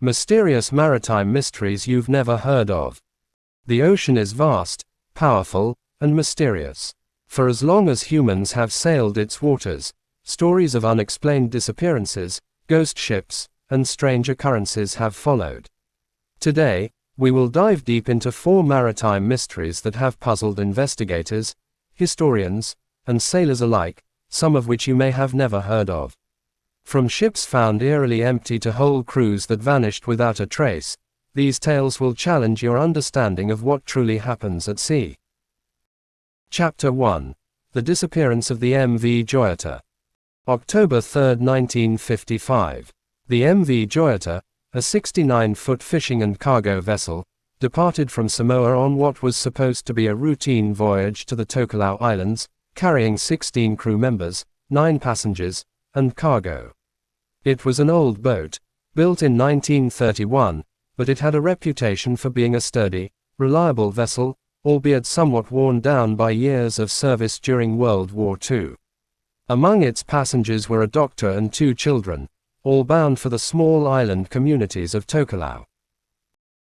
Mysterious maritime mysteries you've never heard of. The ocean is vast, powerful, and mysterious. For as long as humans have sailed its waters, stories of unexplained disappearances, ghost ships, and strange occurrences have followed. Today, we will dive deep into 4 maritime mysteries that have puzzled investigators, historians, and sailors alike, some of which you may have never heard of. From ships found eerily empty to whole crews that vanished without a trace, these tales will challenge your understanding of what truly happens at sea. Chapter 1. The Disappearance of the MV Yacht. October 3, 1955. The MV Yacht, a 69-foot fishing and cargo vessel, departed from Samoa on what was supposed to be a routine voyage to the Tokelau Islands, carrying 16 crew members, 9 passengers, and cargo. It was an old boat, built in 1931, but it had a reputation for being a sturdy, reliable vessel, albeit somewhat worn down by years of service during World War II. Among its passengers were a doctor and 2 children, all bound for the small island communities of Tokelau.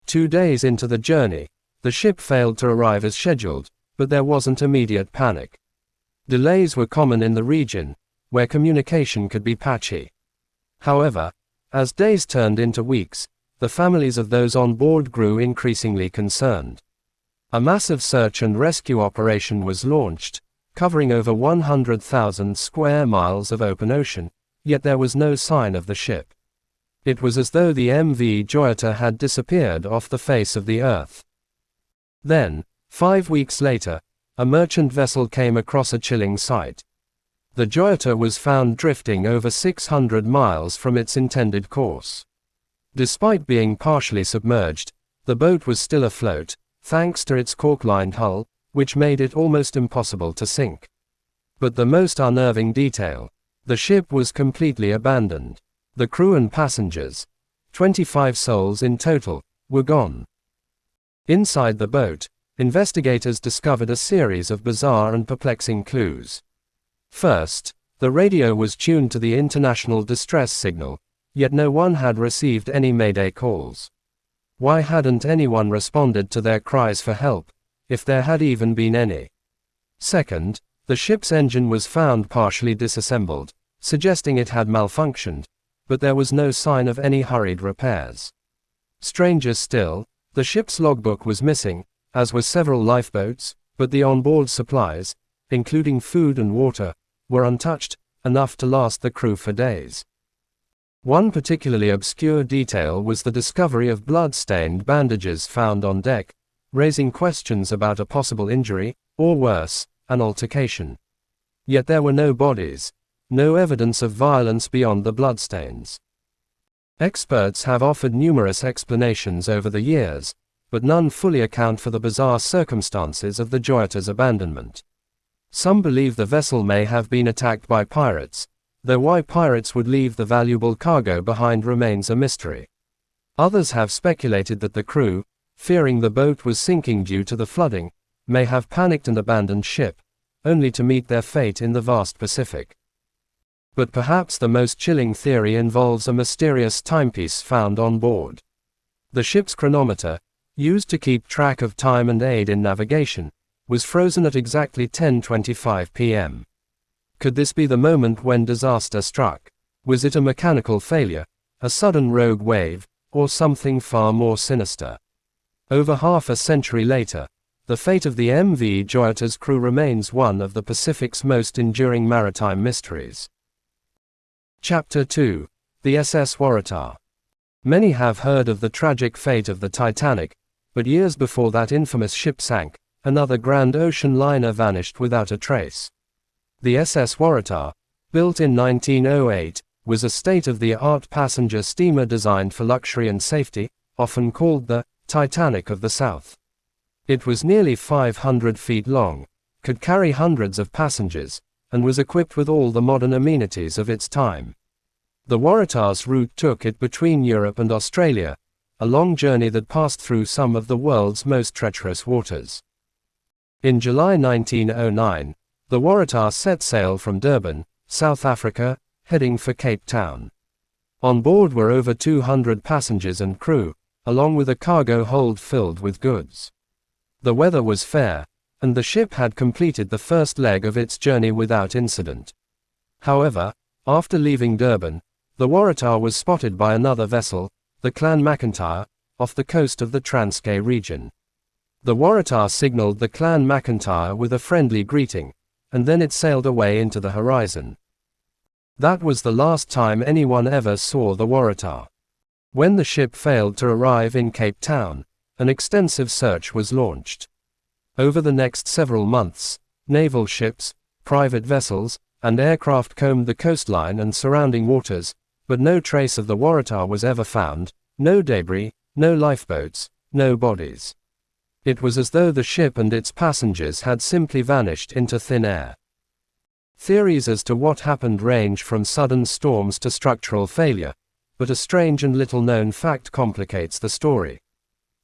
2 days into the journey, the ship failed to arrive as scheduled, but there wasn't immediate panic. Delays were common in the region, where communication could be patchy. However, as days turned into weeks, the families of those on board grew increasingly concerned. A massive search and rescue operation was launched, covering over 100,000 square miles of open ocean, yet there was no sign of the ship. It was as though the MV Yacht had disappeared off the face of the earth. Then, 5 weeks later, a merchant vessel came across a chilling sight. The Yacht was found drifting over 600 miles from its intended course. Despite being partially submerged, the boat was still afloat, thanks to its cork-lined hull, which made it almost impossible to sink. But the most unnerving detail: the ship was completely abandoned. The crew and passengers, 25 souls in total, were gone. Inside the boat, investigators discovered a series of bizarre and perplexing clues. First, the radio was tuned to the international distress signal, yet no one had received any mayday calls. Why hadn't anyone responded to their cries for help, if there had even been any? Second, the ship's engine was found partially disassembled, suggesting it had malfunctioned, but there was no sign of any hurried repairs. Stranger still, the ship's logbook was missing, as were several lifeboats, but the onboard supplies, including food and water, were untouched, enough to last the crew for days. One particularly obscure detail was the discovery of blood-stained bandages found on deck, raising questions about a possible injury, or worse, an altercation. Yet there were no bodies, no evidence of violence beyond the bloodstains. Experts have offered numerous explanations over the years, but none fully account for the bizarre circumstances of the Yacht's abandonment. Some believe the vessel may have been attacked by pirates, though why pirates would leave the valuable cargo behind remains a mystery. Others have speculated that the crew, fearing the boat was sinking due to the flooding, may have panicked and abandoned ship, only to meet their fate in the vast Pacific. But perhaps the most chilling theory involves a mysterious timepiece found on board. The ship's chronometer, used to keep track of time and aid in navigation, was frozen at exactly 10:25 p.m. Could this be the moment when disaster struck? Was it a mechanical failure, a sudden rogue wave, or something far more sinister? Over half a century later, the fate of the MV Yacht's crew remains one of the Pacific's most enduring maritime mysteries. Chapter 2. The SS Warar. Many have heard of the tragic fate of the Titanic, but years before that infamous ship sank, another grand ocean liner vanished without a trace. The SS Warar, built in 1908, was a state-of-the-art passenger steamer designed for luxury and safety, often called the Titanic of the South. It was nearly 500 feet long, could carry hundreds of passengers, and was equipped with all the modern amenities of its time. The Warar's route took it between Europe and Australia, a long journey that passed through some of the world's most treacherous waters. In July 1909, the Warar set sail from Durban, South Africa, heading for Cape Town. On board were over 200 passengers and crew, along with a cargo hold filled with goods. The weather was fair, and the ship had completed the first leg of its journey without incident. However, after leaving Durban, the Waratah was spotted by another vessel, the Clan McIntyre, off the coast of the Transkei region. The Waratah signaled the Clan McIntyre with a friendly greeting, and then it sailed away into the horizon. That was the last time anyone ever saw the Waratah. When the ship failed to arrive in Cape Town, an extensive search was launched. Over the next several months, naval ships, private vessels, and aircraft combed the coastline and surrounding waters, but no trace of the Waratah was ever found, no debris, no lifeboats, no bodies. It was as though the ship and its passengers had simply vanished into thin air. Theories as to what happened range from sudden storms to structural failure, but a strange and little-known fact complicates the story.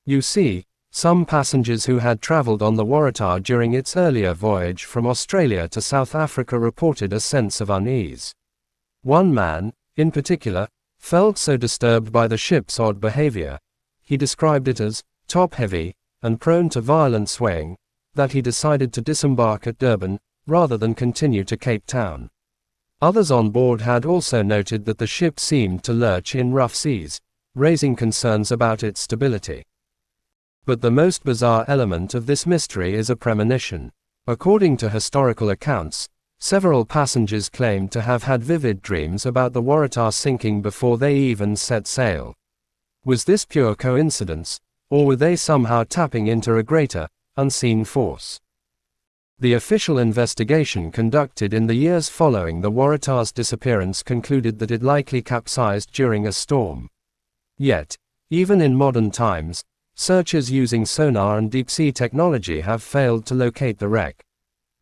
You see, some passengers who had traveled on the Waratah during its earlier voyage from Australia to South Africa reported a sense of unease. One man, in particular, felt so disturbed by the ship's odd behavior, he described it as top-heavy and prone to violent swaying, that he decided to disembark at Durban, rather than continue to Cape Town. Others on board had also noted that the ship seemed to lurch in rough seas, raising concerns about its stability. But the most bizarre element of this mystery is a premonition. According to historical accounts, several passengers claimed to have had vivid dreams about the Waratah sinking before they even set sail. Was this pure coincidence, or were they somehow tapping into a greater, unseen force? The official investigation conducted in the years following the Waratah's disappearance concluded that it likely capsized during a storm. Yet, even in modern times, searchers using sonar and deep-sea technology have failed to locate the wreck.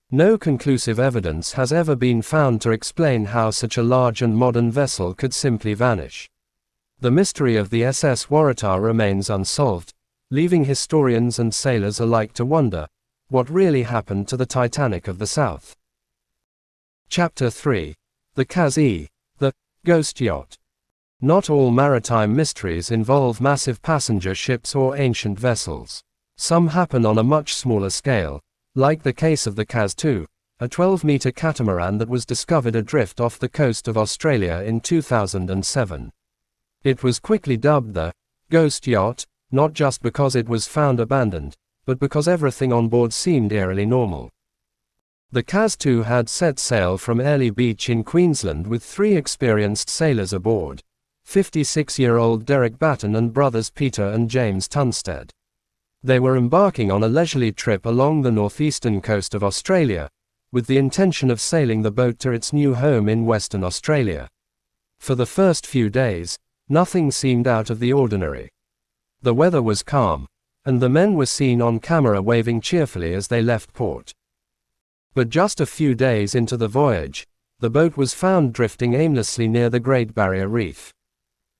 No conclusive evidence has ever been found to explain how such a large and modern vessel could simply vanish. The mystery of the SS Waratah remains unsolved, leaving historians and sailors alike to wonder, what really happened to the Titanic of the South? Chapter 3. The Kazzi, the Ghost Yacht. Not all maritime mysteries involve massive passenger ships or ancient vessels. Some happen on a much smaller scale, like the case of the Kazzi, a 12-meter catamaran that was discovered adrift off the coast of Australia in 2007. It was quickly dubbed the Ghost Yacht, not just because it was found abandoned, but because everything on board seemed eerily normal. The Kazzi had set sail from Airlie Beach in Queensland with 3 experienced sailors aboard, 56-year-old Derek Batten and brothers Peter and James Tunstead. They were embarking on a leisurely trip along the northeastern coast of Australia, with the intention of sailing the boat to its new home in Western Australia. For the first few days, nothing seemed out of the ordinary. The weather was calm, and the men were seen on camera waving cheerfully as they left port. But just a few days into the voyage, the boat was found drifting aimlessly near the Great Barrier Reef.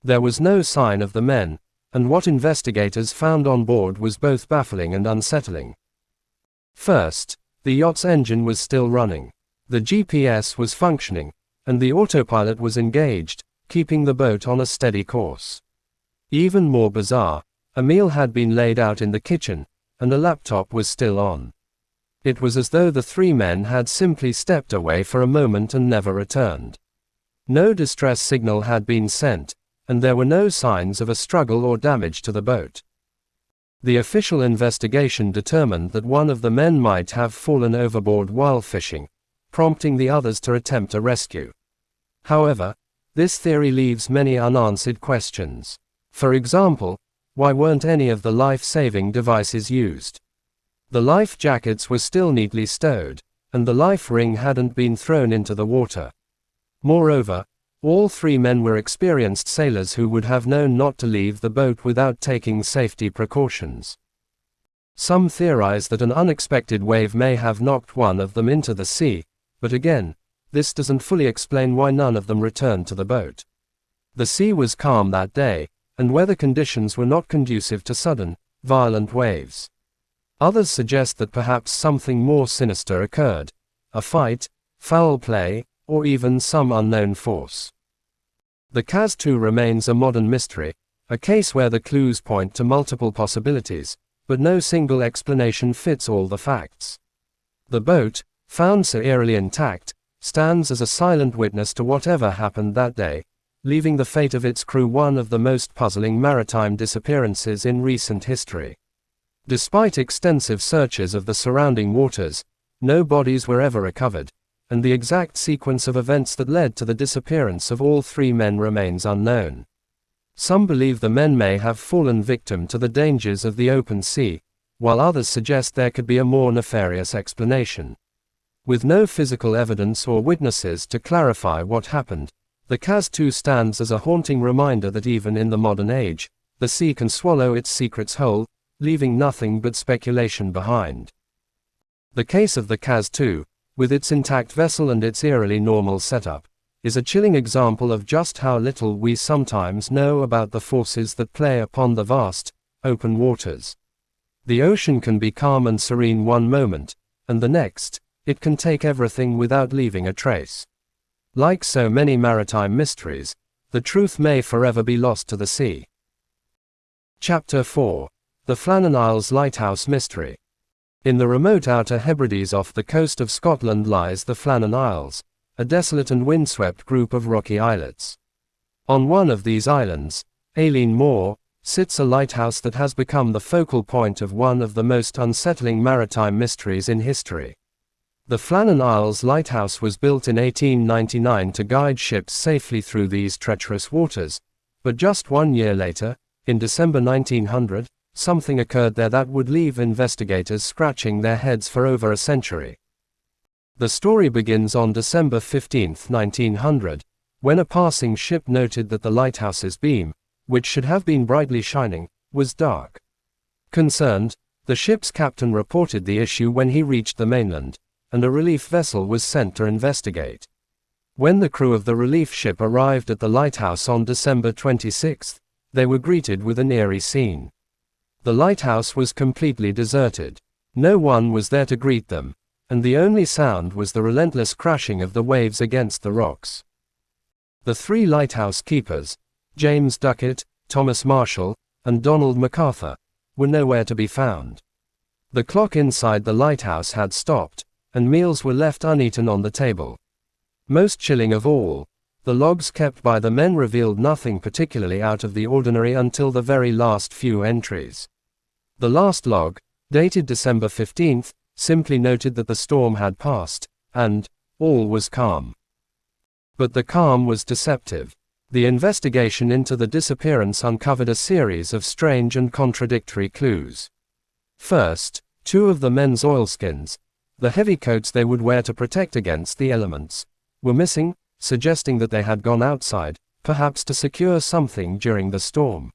There was no sign of the men, and what investigators found on board was both baffling and unsettling. First, the yacht's engine was still running. The GPS was functioning, and the autopilot was engaged, keeping the boat on a steady course. Even more bizarre, a meal had been laid out in the kitchen, and the laptop was still on. It was as though the 3 men had simply stepped away for a moment and never returned. No distress signal had been sent, and there were no signs of a struggle or damage to the boat. The official investigation determined that one of the men might have fallen overboard while fishing, prompting the others to attempt a rescue. However, this theory leaves many unanswered questions. For example, why weren't any of the life-saving devices used? The life jackets were still neatly stowed, and the life ring hadn't been thrown into the water. Moreover, all 3 men were experienced sailors who would have known not to leave the boat without taking safety precautions. Some theorize that an unexpected wave may have knocked one of them into the sea, but again, this doesn't fully explain why none of them returned to the boat. The sea was calm that day, and weather conditions were not conducive to sudden, violent waves. Others suggest that perhaps something more sinister occurred: a fight, foul play, or even some unknown force. The Kazzi remains a modern mystery, a case where the clues point to multiple possibilities, but no single explanation fits all the facts. The boat, found so eerily intact, stands as a silent witness to whatever happened that day, leaving the fate of its crew one of the most puzzling maritime disappearances in recent history. Despite extensive searches of the surrounding waters, no bodies were ever recovered, and the exact sequence of events that led to the disappearance of all 3 men remains unknown. Some believe the men may have fallen victim to the dangers of the open sea, while others suggest there could be a more nefarious explanation. With no physical evidence or witnesses to clarify what happened, the Kazzi stands as a haunting reminder that even in the modern age, the sea can swallow its secrets whole, leaving nothing but speculation behind. The case of the Kazzi, with its intact vessel and its eerily normal setup, is a chilling example of just how little we sometimes know about the forces that play upon the vast, open waters. The ocean can be calm and serene one moment, and the next, it can take everything without leaving a trace. Like so many maritime mysteries, the truth may forever be lost to the sea. Chapter 4. The Flanagan Lighthouse Mystery. In the remote Outer Hebrides off the coast of Scotland lies the Flanagan Isles, a desolate and windswept group of rocky islets. On one of these islands, Aileen Moor, sits a lighthouse that has become the focal point of one of the most unsettling maritime mysteries in history. The Flanagan Isles Lighthouse was built in 1899 to guide ships safely through these treacherous waters, but just 1 year later, in December 1900, something occurred there that would leave investigators scratching their heads for over a century. The story begins on December 15, 1900, when a passing ship noted that the lighthouse's beam, which should have been brightly shining, was dark. Concerned, the ship's captain reported the issue when he reached the mainland, and a relief vessel was sent to investigate. When the crew of the relief ship arrived at the lighthouse on December 26, they were greeted with an eerie scene. The lighthouse was completely deserted. No one was there to greet them, and the only sound was the relentless crashing of the waves against the rocks. The 3 lighthouse keepers, James Duckett, Thomas Marshall, and Donald MacArthur, were nowhere to be found. The clock inside the lighthouse had stopped, and meals were left uneaten on the table. Most chilling of all, the logs kept by the men revealed nothing particularly out of the ordinary until the very last few entries. The last log, dated December 15, simply noted that the storm had passed, and all was calm. But the calm was deceptive. The investigation into the disappearance uncovered a series of strange and contradictory clues. First, 2 of the men's oilskins, the heavy coats they would wear to protect against the elements, were missing, suggesting that they had gone outside, perhaps to secure something during the storm.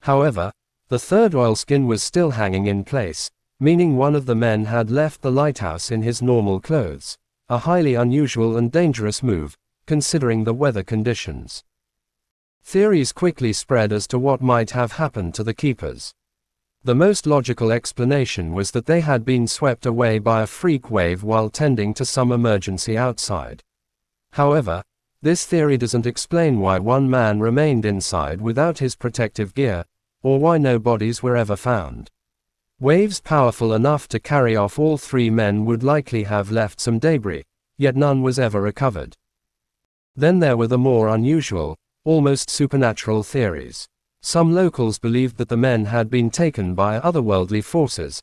However, the 3rd oilskin was still hanging in place, meaning one of the men had left the lighthouse in his normal clothes, a highly unusual and dangerous move, considering the weather conditions. Theories quickly spread as to what might have happened to the keepers. The most logical explanation was that they had been swept away by a freak wave while tending to some emergency outside. However, this theory doesn't explain why one man remained inside without his protective gear, or why no bodies were ever found. Waves powerful enough to carry off all 3 men would likely have left some debris, yet none was ever recovered. Then there were the more unusual, almost supernatural theories. Some locals believed that the men had been taken by otherworldly forces,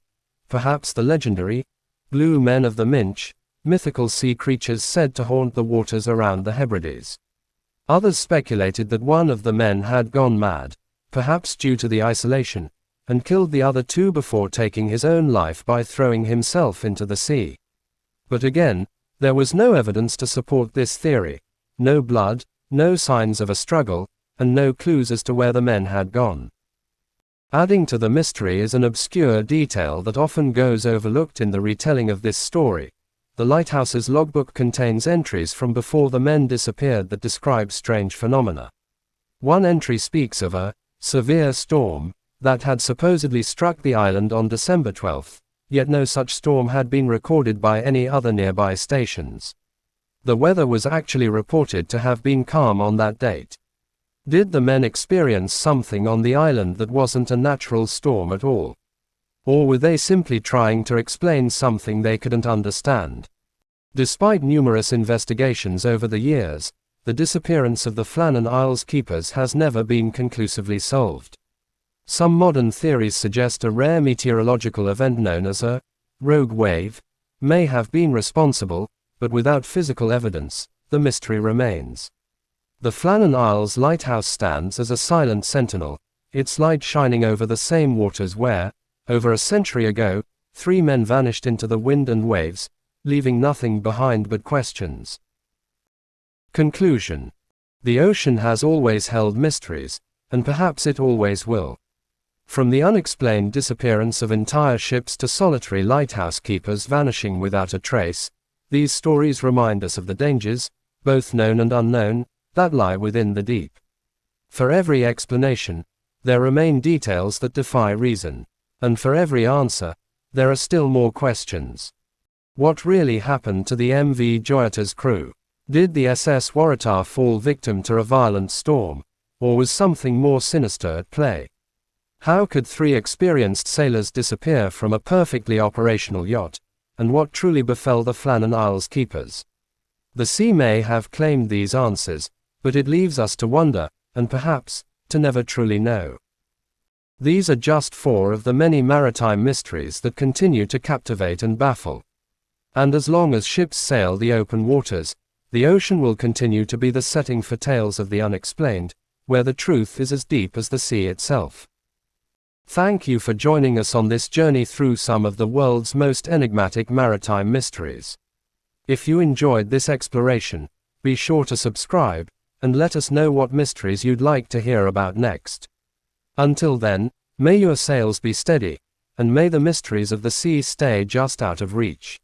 perhaps the legendary Blue Men of the Minch, mythical sea creatures said to haunt the waters around the Hebrides. Others speculated that one of the men had gone mad, perhaps due to the isolation, and killed the other 2 before taking his own life by throwing himself into the sea. But again, there was no evidence to support this theory, no blood, no signs of a struggle, and no clues as to where the men had gone. Adding to the mystery is an obscure detail that often goes overlooked in the retelling of this story. The lighthouse's logbook contains entries from before the men disappeared that describe strange phenomena. One entry speaks of a severe storm that had supposedly struck the island on December 12, yet no such storm had been recorded by any other nearby stations. The weather was actually reported to have been calm on that date. Did the men experience something on the island that wasn't a natural storm at all? Or were they simply trying to explain something they couldn't understand? Despite numerous investigations over the years, the disappearance of the Flanagan Isles keepers has never been conclusively solved. Some modern theories suggest a rare meteorological event known as a rogue wave may have been responsible, but without physical evidence, the mystery remains. The Flanagan Isles lighthouse stands as a silent sentinel, its light shining over the same waters where, over a century ago, 3 men vanished into the wind and waves, leaving nothing behind but questions. Conclusion. The ocean has always held mysteries, and perhaps it always will. From the unexplained disappearance of entire ships to solitary lighthouse keepers vanishing without a trace, these stories remind us of the dangers, both known and unknown, that lie within the deep. For every explanation, there remain details that defy reason, and for every answer, there are still more questions. What really happened to the MV Yacht's crew? Did the SS Warar fall victim to a violent storm, or was something more sinister at play? How could 3 experienced sailors disappear from a perfectly operational yacht, and what truly befell the Flanagan Isles keepers? The sea may have claimed these answers, but it leaves us to wonder, and perhaps, to never truly know. These are just 4 of the many maritime mysteries that continue to captivate and baffle. And as long as ships sail the open waters, the ocean will continue to be the setting for tales of the unexplained, where the truth is as deep as the sea itself. Thank you for joining us on this journey through some of the world's most enigmatic maritime mysteries. If you enjoyed this exploration, be sure to subscribe, and let us know what mysteries you'd like to hear about next. Until then, may your sails be steady, and may the mysteries of the sea stay just out of reach.